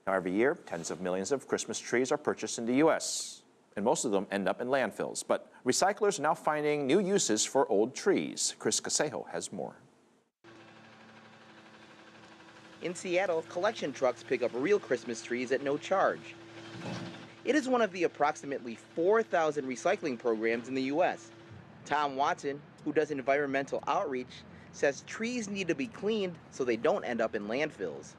Now, every year, tens of millions of Christmas trees are purchased in the U.S., and most of them end up in landfills. But recyclers are now finding new uses for old trees. Casquejo has more. In Seattle, collection trucks pick up real Christmas trees at no charge. It is one of the approximately 4,000 recycling programs in the U.S. Tom Watson, who does environmental outreach, says trees need to be cleaned so they don't end up in landfills.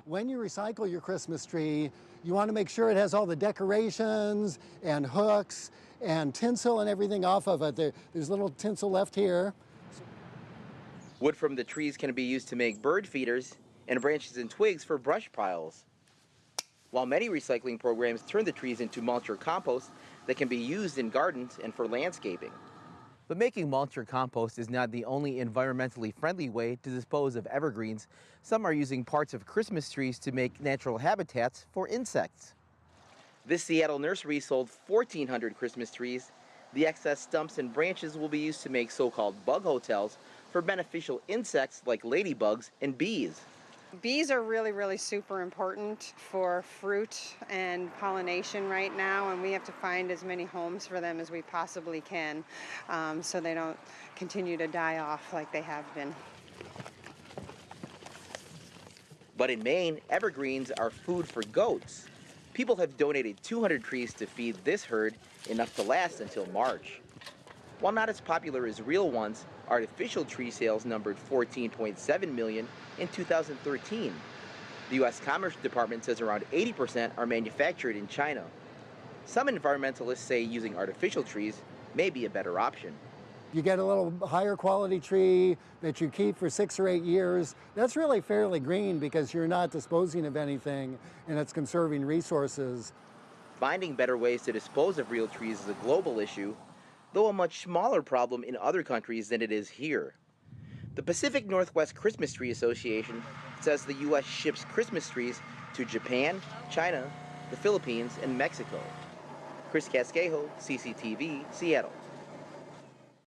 When you recycle your Christmas tree, you want to make sure it has all the decorations and hooks and tinsel and everything off of it. There's little tinsel left here. Wood from the trees can be used to make bird feeders and branches and twigs for brush piles. While many recycling programs turn the trees into mulch or compost that can be used in gardens and for landscaping. But making mulch or compost is not the only environmentally friendly way to dispose of evergreens. Some are using parts of Christmas trees to make natural habitats for insects. This Seattle nursery sold 1,400 Christmas trees. The excess stumps and branches will be used to make so-called bug hotels for beneficial insects like ladybugs and bees. Bees are really super important for fruit and pollination right now, and we have to find as many homes for them as we possibly can so they don't continue to die off like they have been. But in Maine, evergreens are food for goats. People have donated 200 trees to feed this herd, enough to last until March. While not as popular as real ones, artificial tree sales numbered 14.7 million in 2013. The U.S. Commerce Department says around 80% are manufactured in China. Some environmentalists say using artificial trees may be a better option. You get a little higher quality tree that you keep for 6 or 8 years. That's really fairly green because you're not disposing of anything and it's conserving resources. Finding better ways to dispose of real trees is a global issue, though a much smaller problem in other countries than it is here. The Pacific Northwest Christmas Tree Association says the U.S. ships Christmas trees to Japan, China, the Philippines, and Mexico. Casquejo, CCTV, Seattle.